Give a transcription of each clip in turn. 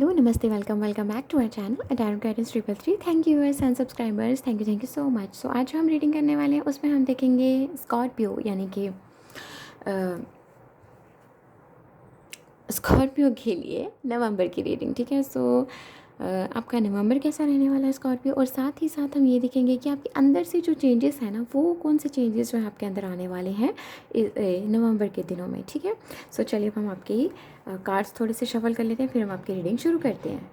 Hello, नमस्ते, welcome back to our channel tarot guidance 333। Thank you viewers and subscribers, thank you so much. So आज जो हम reading करने वाले हैं उसमें हम देखेंगे स्कॉर्पियो, यानी कि स्कॉर्पियो के लिए नवंबर की रीडिंग। ठीक है, सो आपका नवंबर कैसा रहने वाला है स्कॉर्पियो, और साथ ही साथ हम ये देखेंगे कि आपके अंदर से जो चेंजेस हैं ना, वो कौन से चेंजेस जो है आपके अंदर आने वाले हैं नवंबर के दिनों में। ठीक है, सो चलिए अब हम आपके कार्ड्स थोड़े से शफल कर लेते हैं, फिर हम आपकी रीडिंग शुरू करते हैं।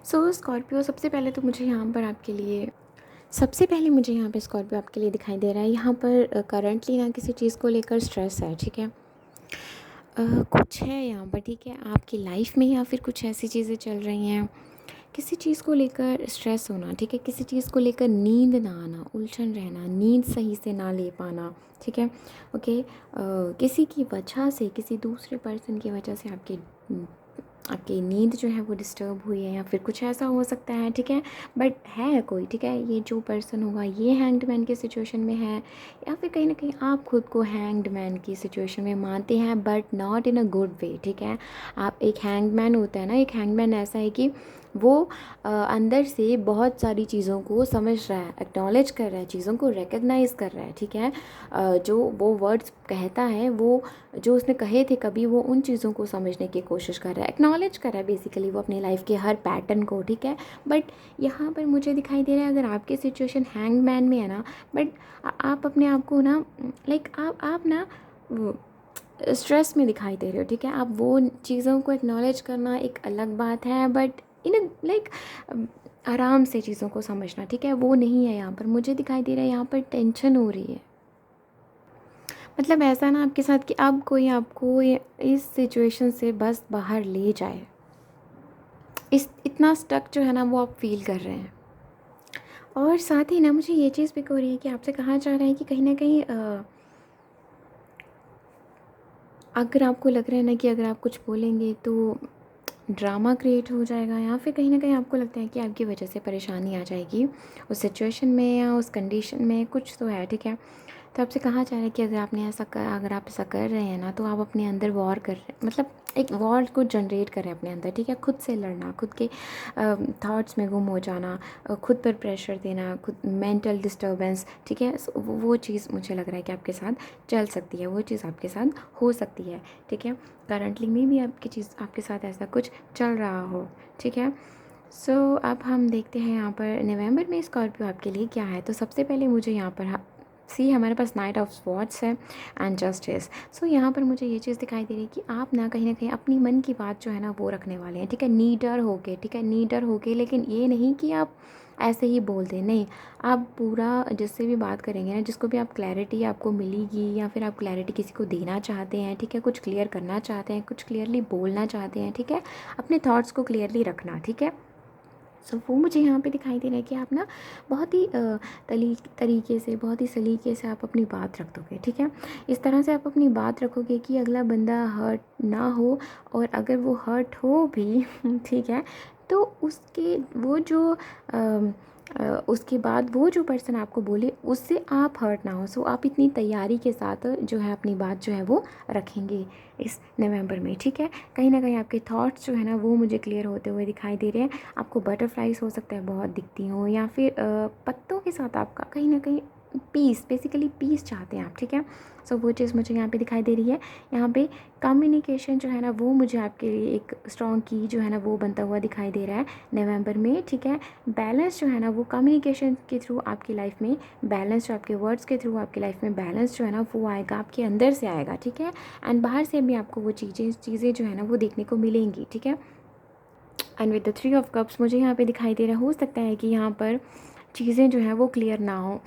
सो स्कॉर्पियो, सबसे पहले मुझे यहाँ पे स्कॉर्पियो आपके लिए दिखाई दे रहा है। यहाँ पर करंटली ना किसी चीज़ को लेकर स्ट्रेस है। ठीक है, कुछ है यहाँ पर। ठीक है, आपकी लाइफ में या फिर कुछ ऐसी चीज़ें चल रही हैं, किसी चीज़ को लेकर स्ट्रेस होना। ठीक है, किसी चीज़ को लेकर नींद ना आना, उलझन रहना, नींद सही से ना ले पाना। ठीक है, ओके, किसी की वजह से, किसी दूसरे पर्सन की वजह से आपकी नींद जो है वो डिस्टर्ब हुई है, या फिर कुछ ऐसा हो सकता है। ठीक है, बट है कोई, ठीक है, ये जो पर्सन होगा ये हैंग्ड मैन की सिचुएशन में है, या फिर कहीं ना कहीं आप खुद को हैंग्ड मैन की सिचुएशन में मानते हैं, but not in a good way. ठीक है, आप एक हैंग्ड मैन होता है ना, एक हैंग्ड मैन ऐसा है कि वो अंदर से बहुत सारी चीज़ों को समझ रहा है, एक्नॉलेज कर रहा है, चीज़ों को रिकग्नाइज़ कर रहा है। ठीक है, जो वो वर्ड्स कहता है, वो जो उसने कहे थे कभी, वो उन चीज़ों को समझने की कोशिश कर रहा है, एक्नॉलेज कर रहा है बेसिकली वो अपनी लाइफ के हर पैटर्न को। ठीक है, बट यहाँ पर मुझे दिखाई दे रहा है, अगर आपकी सिचुएशन हैंग मैन में है ना, बट आप अपने आप को ना, लाइक आप ना स्ट्रेस में दिखाई दे रहे हो। ठीक है, आप वो चीज़ों को एक्नॉलेज करना एक अलग बात है, बट इन लाइक आराम से चीज़ों को समझना, ठीक है, वो नहीं है यहाँ पर। मुझे दिखाई दे रहा है यहाँ पर टेंशन हो रही है। मतलब ऐसा ना आपके साथ कि अब कोई आपको इस सिचुएशन से बस बाहर ले जाए, इस इतना स्टक जो है ना वो आप फील कर रहे हैं। और साथ ही ना मुझे ये चीज़ भी हो रही है कि आपसे कहा जा रहा है कि कहीं ना कहीं अगर आपको लग रहा है ना कि अगर आप कुछ बोलेंगे तो ड्रामा क्रिएट हो जाएगा, या फिर कहीं ना कहीं आपको लगता है कि आपकी वजह से परेशानी आ जाएगी उस सिचुएशन में या उस कंडीशन में, कुछ तो है। ठीक है, तो आपसे कहा जा रहा है कि अगर आप ऐसा कर रहे हैं ना, तो आप अपने अंदर वॉर कर रहे हैं, मतलब एक वॉर को जनरेट करें अपने अंदर। ठीक है, खुद से लड़ना, खुद के थॉट्स में गुम हो जाना, खुद पर प्रेशर देना, खुद मेंटल डिस्टर्बेंस। ठीक है, वो चीज़ मुझे लग रहा है कि आपके साथ चल सकती है, वो चीज़ आपके साथ हो सकती है। ठीक है, करंटली में भी आपके साथ ऐसा कुछ चल रहा हो। ठीक है, सो अब हम देखते हैं यहाँ पर नवंबर में स्कॉर्पियो आपके लिए क्या है। तो सबसे पहले मुझे यहाँ पर हमारे पास नाइट ऑफ स्वॉर्ड्स है एंड जस्टिस। सो यहाँ पर मुझे ये चीज़ दिखाई दे रही है कि आप ना कहीं अपनी मन की बात जो है ना वो रखने वाले हैं। ठीक है, नीडर होके, ठीक है, नीडर होके, लेकिन ये नहीं कि आप ऐसे ही बोल दें, नहीं, आप पूरा जिससे भी बात करेंगे ना, जिसको भी आप क्लैरिटी आपको मिलेगी, या फिर आप क्लैरिटी किसी को देना चाहते हैं, ठीक है, कुछ क्लियर करना चाहते हैं, कुछ क्लियरली बोलना चाहते हैं, ठीक है, अपने थॉट्स को क्लियरली रखना। ठीक है, सो वो मुझे यहाँ पे दिखाई दे रहा है कि आप ना बहुत ही तरीके से, बहुत ही सलीके से आप अपनी बात रख दोगे। ठीक है, इस तरह से आप अपनी बात रखोगे कि अगला बंदा हर्ट ना हो, और अगर वो हर्ट हो भी ठीक है, तो उसके वो जो उसके बाद वो जो पर्सन आपको बोले उससे आप हर्ट ना हो। सो आप इतनी तैयारी के साथ जो है अपनी बात जो है वो रखेंगे इस नवंबर में। ठीक है, कहीं ना कहीं आपके थॉट्स जो है ना वो मुझे क्लियर होते हुए दिखाई दे रहे हैं। आपको बटरफ्लाइज हो सकता है बहुत दिखती हो, या फिर पत्तों के साथ आपका कहीं ना कहीं पीस, बेसिकली पीस चाहते हैं आप, ठीक है। सो वो चीज़ मुझे यहाँ पे दिखाई दे रही है। यहाँ पे कम्युनिकेशन जो है ना वो मुझे आपके लिए एक स्ट्रॉन्ग की जो है ना वो बनता हुआ दिखाई दे रहा है नवंबर में, ठीक है। बैलेंस जो है ना वो कम्युनिकेशन के थ्रू आपकी लाइफ में बैलेंस, जो आपके वर्ड्स के थ्रू आपकी लाइफ में बैलेंस जो है ना वो आएगा, आपके अंदर से आएगा, ठीक है। एंड बाहर से भी आपको वो चीज़ें जो है ना वो देखने को मिलेंगी, ठीक है। And with the 3 of cups मुझे यहाँ पे दिखाई दे रहा है, हो सकता है कि यहाँ पर चीज़ें जो है वो क्लियर ना हो,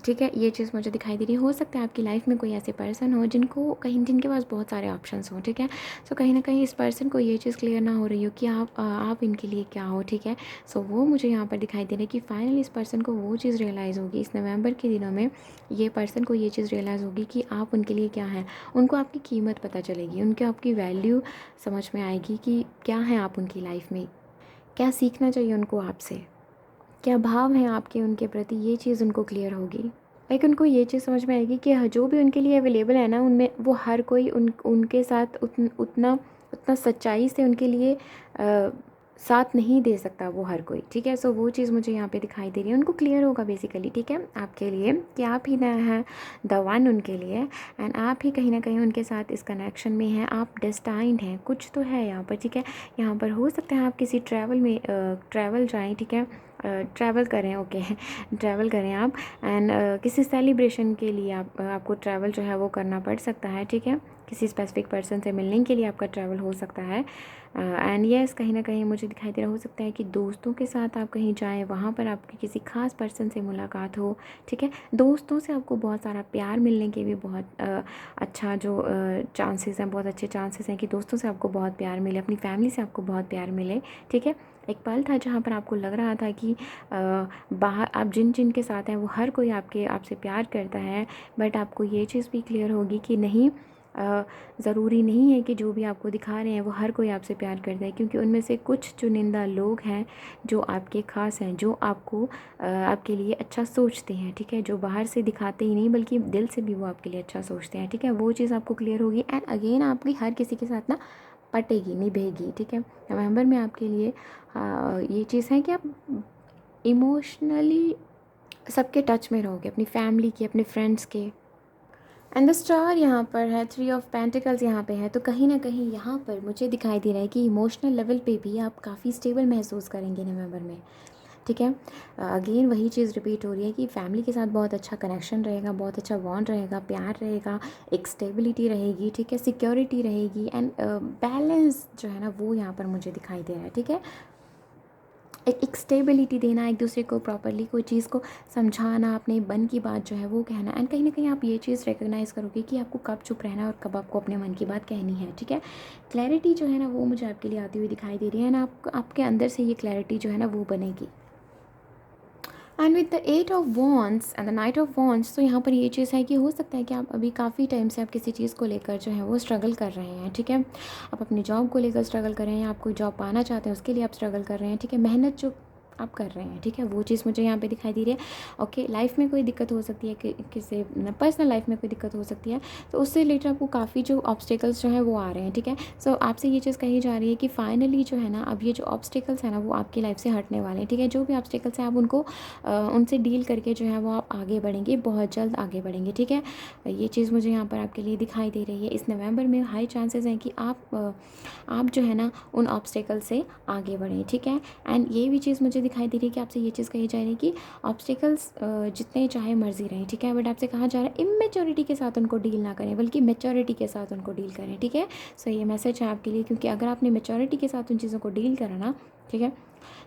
ठीक है। ये चीज़ मुझे दिखाई दे रही है। हो सकता है आपकी लाइफ में कोई ऐसे पर्सन हो जिनके पास बहुत सारे ऑप्शंस हों, ठीक है। सो कहीं ना कहीं इस पर्सन को ये चीज़ क्लियर ना हो रही हो कि आप इनके लिए क्या हो, ठीक है। सो वो मुझे यहाँ पर दिखाई दे रहा है कि फाइनली इस पर्सन को वो चीज़ रियलाइज़ होगी इस नवंबर के दिनों में। ये पर्सन को ये चीज़ रियलाइज़ होगी कि आप उनके लिए क्या हैं। उनको आपकी कीमत पता चलेगी, उनके आपकी वैल्यू समझ में आएगी कि क्या है आप उनकी लाइफ में, क्या सीखना चाहिए उनको आपसे, क्या भाव हैं आपके उनके प्रति। ये चीज़ उनको क्लियर होगी। लाइक उनको ये चीज़ समझ में आएगी कि जो भी उनके लिए अवेलेबल है ना, उनमें वो हर कोई उनके साथ उतना उतना सच्चाई से उनके लिए साथ नहीं दे सकता वो हर कोई, ठीक है। सो वो चीज़ मुझे यहाँ पे दिखाई दे रही है। उनको क्लियर होगा बेसिकली, ठीक है, आपके लिए कि आप ही ना हैं द वन उनके लिए। एंड आप ही कहीं ना कहीं उनके साथ इस कनेक्शन में हैं, आप डेस्टाइंड हैं, कुछ तो है यहाँ पर, ठीक है। यहाँ पर हो सकता है आप किसी ट्रैवल जाएँ, ठीक है, ट्रैवल करें, ओके ट्रैवल करें आप। एंड किसी सेलिब्रेशन के लिए आपको ट्रैवल जो है वो करना पड़ सकता है, ठीक है। किसी स्पेसिफिक पर्सन से मिलने के लिए आपका ट्रैवल हो सकता है। एंड यस, कहीं ना कहीं मुझे दिखाई दे रहा हो सकता है कि दोस्तों के साथ आप कहीं जाएं, वहाँ पर आपकी किसी खास पर्सन से मुलाकात हो, ठीक है। दोस्तों से आपको बहुत सारा प्यार मिलने के भी बहुत अच्छा जो चांसेस हैं, बहुत अच्छे चांसेस हैं कि दोस्तों से आपको बहुत प्यार मिले, अपनी फैमिली से आपको बहुत प्यार मिले, ठीक है। एक पल था जहाँ पर आपको लग रहा था कि बाहर आप जिन के साथ हैं वो हर कोई आपसे प्यार करता है, बट आपको ये चीज़ भी क्लियर होगी कि नहीं, ज़रूरी नहीं है कि जो भी आपको दिखा रहे हैं वो हर कोई आपसे प्यार करता है, क्योंकि उनमें से कुछ चुनिंदा लोग हैं जो आपके ख़ास हैं, जो आपके लिए अच्छा सोचते हैं, ठीक है। जो बाहर से दिखाते ही नहीं बल्कि दिल से भी वो आपके लिए अच्छा सोचते हैं, ठीक है। वो चीज़ आपको क्लियर होगी। एंड अगेन आपकी हर किसी के साथ ना पटेगी, निभेगी, ठीक है। नवंबर में आपके लिए ये चीज़ है कि आप इमोशनली सबके टच में रहोगे, अपनी फैमिली के, अपने फ्रेंड्स के। एंड द स्टार यहाँ पर है, 3 ऑफ पेंटिकल्स यहाँ पे है, तो कहीं ना कहीं यहाँ पर मुझे दिखाई दे रहा है कि इमोशनल लेवल पे भी आप काफ़ी स्टेबल महसूस करेंगे नवंबर में, ठीक है। अगेन वही चीज़ रिपीट हो रही है कि फैमिली के साथ बहुत अच्छा कनेक्शन रहेगा, बहुत अच्छा बॉन्ड रहेगा, प्यार रहेगा, एक स्टेबिलिटी रहेगी, ठीक है, सिक्योरिटी रहेगी। एंड बैलेंस जो है ना वो यहाँ पर मुझे दिखाई दे रहा है, ठीक है। एक स्टेबिलिटी देना, एक दूसरे को प्रॉपरली कोई चीज़ को समझाना, अपने मन की बात जो है वो कहना। एंड कहीं ना कहीं आप ये चीज़ रिकग्नाइज़ करोगे कि आपको कब चुप रहना है और कब आपको अपने मन की बात कहनी है, ठीक है। क्लैरिटी जो है ना वो मुझे आपके लिए आती हुई दिखाई दे रही है, ना आपके अंदर से ये क्लैरिटी जो है ना वो बनेगी। And with the 8 of wands and the night of wands, तो यहाँ पर ये चीज़ है कि हो सकता है कि आप अभी काफ़ी टाइम से आप किसी चीज़ को लेकर जो है वो स्ट्रगल कर रहे हैं, ठीक है। आप अपनी जॉब को लेकर स्ट्रगल कर रहे हैं, आप कोई जॉब पाना चाहते हैं उसके लिए आप स्ट्रगल कर रहे हैं, ठीक है। मेहनत जो आप कर रहे हैं, ठीक है, वो चीज़ मुझे यहाँ पे दिखाई दे रही है। ओके, लाइफ में कोई दिक्कत हो सकती है, कि किसी पर्सनल लाइफ में कोई दिक्कत हो सकती है, तो उससे रिलेटेड आपको काफ़ी जो ऑब्स्टिकल्स जो हैं वो आ रहे हैं, ठीक है। सो आपसे ये चीज़ कही जा रही है कि फाइनली जो है ना अब ये जो ऑब्स्टिकल्स हैं ना वो आपकी लाइफ से हटने वाले हैं, ठीक है। जो भी ऑब्स्टिकल्स हैं आप उनसे डील करके जो है वो आप आगे बढ़ेंगे, बहुत जल्द आगे बढ़ेंगे, ठीक है। ये चीज़ मुझे यहाँ पर आपके लिए दिखाई दे रही है। इस नवंबर में हाई चांसेस हैं कि आप जो है ना उन ऑब्स्टिकल से आगे बढ़ें, ठीक है। एंड ये भी चीज़ मुझे दिखाई दे रही है कि आपसे ये चीज़ कही जा रही है कि ऑब्स्टिकल्स जितने चाहे मर्जी रहें, ठीक है, बट आपसे कहा जा रहा है इमेच्योरिटी के साथ उनको डील ना करें बल्कि मेच्योरिटी के साथ उनको डील करें, ठीक है। सो ये मैसेज है आपके लिए, क्योंकि अगर आपने मेच्योरिटी के साथ उन चीज़ों को डील करा ना, ठीक है,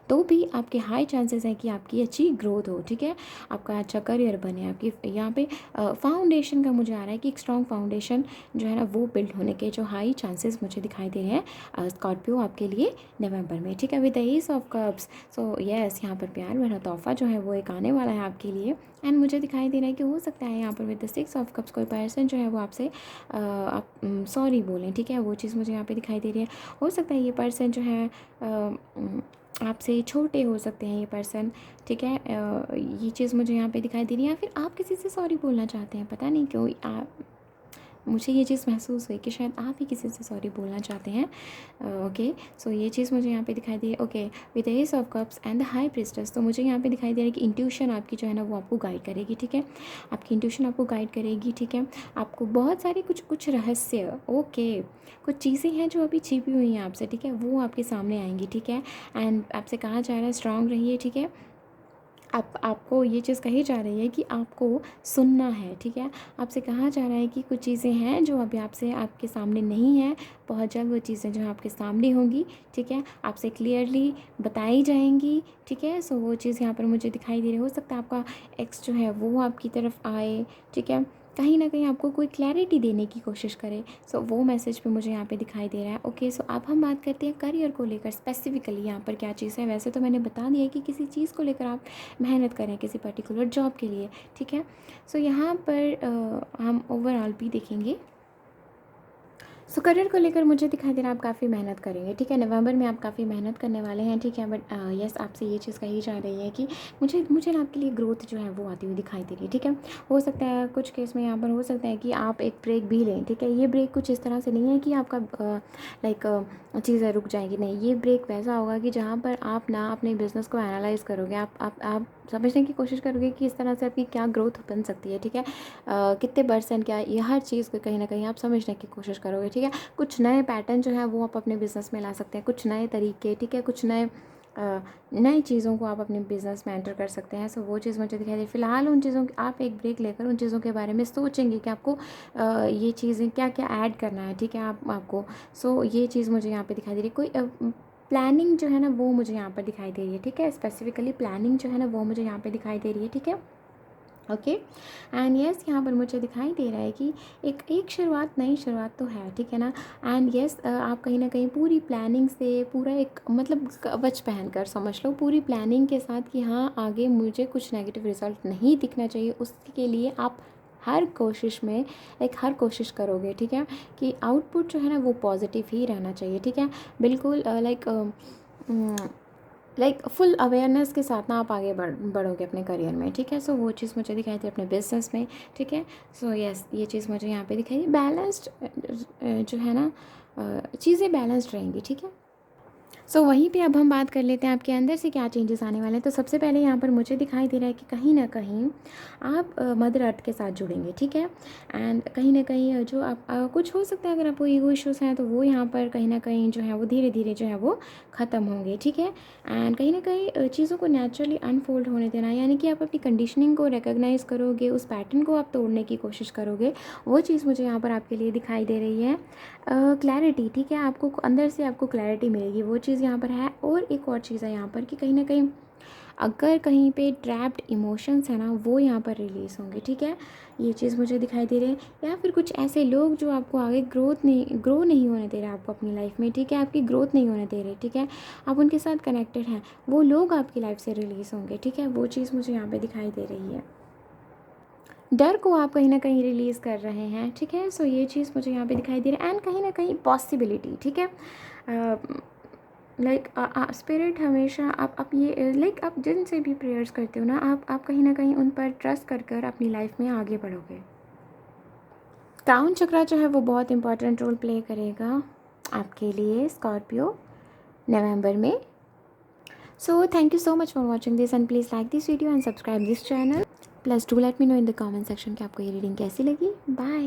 तो भी आपके हाई चांसेस हैं कि आपकी अच्छी ग्रोथ हो, ठीक है, आपका अच्छा करियर बने। आपकी यहाँ पे फाउंडेशन का मुझे आ रहा है कि एक स्ट्रॉन्ग फाउंडेशन जो है ना वो बिल्ड होने के जो हाई चांसेस मुझे दिखाई दे रहे हैं स्कॉर्पियो आपके लिए नवंबर में, ठीक है। With the S of cups, so yes, यहाँ पर प्यार भरा तोहफा जो है वो एक आने वाला है आपके लिए। एंड मुझे दिखाई दे रहा है कि हो सकता है यहाँ पर विद द 6 ऑफ कप्स कोई पर्सन जो है वो आपसे आप सॉरी बोलें, ठीक है, वो चीज़ मुझे यहाँ पे दिखाई दे रही है। हो सकता है ये पर्सन जो है आपसे छोटे हो सकते हैं ये पर्सन, ठीक है। ये चीज़ मुझे यहाँ पे दिखाई दे रही है, या फिर आप किसी से सॉरी बोलना चाहते हैं, पता नहीं क्यों मुझे ये चीज़ महसूस हुई कि शायद आप ही किसी से सॉरी बोलना चाहते हैं। ओके, सो ये चीज़ मुझे यहाँ पे दिखाई दी है। Okay, with S of cups and the high priestess, तो मुझे यहाँ पे दिखाई दे रहा है कि इंट्यूशन आपकी जो है ना वो आपको गाइड करेगी, ठीक है। आपकी इंट्यूशन आपको गाइड करेगी, ठीक है। आपको बहुत सारे कुछ कुछ रहस्य, ओके, कुछ चीज़ें हैं जो अभी छिपी हुई हैं आपसे, ठीक है, वो आपके सामने आएंगी, ठीक है। एंड आपसे कहा जा रहा है स्ट्रांग रहिए, ठीक है। आपको ये चीज़ कही जा रही है कि आपको सुनना है, ठीक है। आपसे कहा जा रहा है कि कुछ चीज़ें हैं जो अभी आपसे आपके सामने नहीं है, बहुत जल्द वो चीज़ें जो आपके सामने होंगी, ठीक है, आपसे क्लियरली बताई जाएंगी, ठीक है। सो वो चीज़ यहाँ पर मुझे दिखाई दे रही है। हो सकता है आपका एक्स जो है वो आपकी तरफ आए, ठीक है, कहीं ना कहीं आपको कोई क्लैरिटी देने की कोशिश करे। सो वो मैसेज भी मुझे यहाँ पे दिखाई दे रहा है। ओके, सो अब हम बात करते हैं करियर को लेकर स्पेसिफिकली यहाँ पर क्या चीज़ है। वैसे तो मैंने बता दिया कि किसी चीज़ को लेकर आप मेहनत करें किसी पर्टिकुलर जॉब के लिए, ठीक है। सो यहाँ पर हम ओवरऑल भी देखेंगे। सो करियर को लेकर मुझे दिखाई दे रहा है आप काफ़ी मेहनत करेंगे, ठीक है। नवंबर में आप काफ़ी मेहनत करने वाले हैं, ठीक है। बट यस, आपसे ये चीज़ कही जा रही है कि मुझे ना आपके लिए ग्रोथ जो है वो आती हुई दिखाई दे रही है, ठीक है। हो सकता है कुछ केस में यहाँ पर हो सकता है कि आप एक ब्रेक भी लें, ठीक है। ये ब्रेक कुछ इस तरह से नहीं है कि आपका लाइक चीज़ें रुक जाएंगी, नहीं, ये ब्रेक वैसा होगा कि जहाँ पर आप ना अपने बिज़नेस को एनालाइज करोगे, आप समझने की कोशिश करोगे कि इस तरह से आपकी क्या ग्रोथ बन सकती है, ठीक है। कितने परसेंट क्या, ये हर चीज़ को कहीं ना कहीं आप समझने की कोशिश करोगे, ठीक है। कुछ नए पैटर्न जो है वो आप अपने बिज़नेस में ला सकते हैं, कुछ नए तरीके, ठीक है, कुछ नई चीज़ों को आप अपने बिज़नेस में एंटर कर सकते हैं। सो वो चीज़ मुझे दिखाई दे। फिलहाल उन चीज़ों आप एक ब्रेक लेकर उन चीज़ों के बारे में सोचेंगे कि आपको ये चीज़ें क्या क्या ऐड करना है, ठीक है, आपको। सो ये चीज़ मुझे यहाँ पे दिखाई दे रही है। कोई प्लानिंग जो है ना वो मुझे यहाँ पर दिखाई दे रही है, ठीक है। स्पेसिफिकली प्लानिंग जो है ना वो मुझे यहाँ पे दिखाई दे रही है, ठीक है। ओके, एंड यस, यहाँ पर मुझे दिखाई दे रहा है कि एक शुरुआत, नई शुरुआत तो है, ठीक है ना। एंड यस, आप कहीं ना कहीं पूरी प्लानिंग से, पूरा एक मतलब कवच पहन कर समझ लो, पूरी प्लानिंग के साथ कि हाँ आगे मुझे कुछ नेगेटिव रिजल्ट नहीं दिखना चाहिए, उसके लिए आप हर कोशिश में हर कोशिश करोगे, ठीक है, कि आउटपुट जो है ना वो पॉजिटिव ही रहना चाहिए, ठीक है। बिल्कुल फुल अवेयरनेस के साथ ना आप आगे बढ़ोगे अपने करियर में, ठीक है। सो वो चीज़ मुझे दिखाई थी अपने बिजनेस में, ठीक है। सो यस, ये चीज़ मुझे यहाँ पे दिखाई दी। बैलेंस्ड जो है ना चीज़ें बैलेंस्ड रहेंगी, ठीक है। सो वहीं पे अब हम बात कर लेते हैं आपके अंदर से क्या चेंजेस आने वाले हैं। तो सबसे पहले यहाँ पर मुझे दिखाई दे रहा है कि कहीं ना कहीं आप मदर अर्थ के साथ जुड़ेंगे, ठीक है। एंड कहीं ना कहीं जो आप कुछ हो सकता है, अगर आपको ईगो इश्यूज़ हैं तो वो यहाँ पर कहीं ना कहीं जो है वो धीरे धीरे जो है वो ख़त्म होंगे, ठीक है। एंड कहीं ना कहीं चीज़ों को नेचुरली अनफोल्ड होने देना, यानी कि आप अपनी कंडीशनिंग को रिकॉग्नाइज़ करोगे, उस पैटर्न को आप तोड़ने की कोशिश करोगे। वो चीज़ मुझे यहाँ पर आपके लिए दिखाई दे रही है। क्लैरिटी, ठीक है, आपको अंदर से आपको क्लैरिटी मिलेगी, वो चीज़ यहाँ पर है। और एक और चीज़ है यहाँ पर कि कहीं ना कहीं अगर कहीं पे ट्रैप्ड इमोशंस है ना वो यहाँ पर रिलीज़ होंगे, ठीक है। ये चीज़ मुझे दिखाई दे रही है। या फिर कुछ ऐसे लोग जो आपको आगे ग्रो नहीं होने दे रहे आपको अपनी लाइफ में, ठीक है, आपकी ग्रोथ नहीं होने दे रहे, ठीक है, आप उनके साथ कनेक्टेड हैं, वो लोग आपकी लाइफ से रिलीज़ होंगे, ठीक है। वो चीज़ मुझे यहाँ पर दिखाई दे रही है। डर को आप कहीं ना कहीं रिलीज़ कर रहे हैं, ठीक है। सो ये चीज़ मुझे यहाँ पे दिखाई दे रहा है। एंड कहीं ना कहीं पॉसिबिलिटी, ठीक है, स्पिरिट हमेशा आप ये आप जिनसे भी प्रेयर्स करते हो ना, आप कहीं ना कहीं उन पर ट्रस्ट कर अपनी लाइफ में आगे बढ़ोगे। क्राउन चक्रा जो है वो बहुत इंपॉर्टेंट रोल प्ले करेगा आपके लिए स्कॉर्पियो नवंबर में। So thank you so much for watching this and please like this video and subscribe this channel. Plus do let me know in the comment section कि आपको ये रीडिंग कैसी लगी। Bye.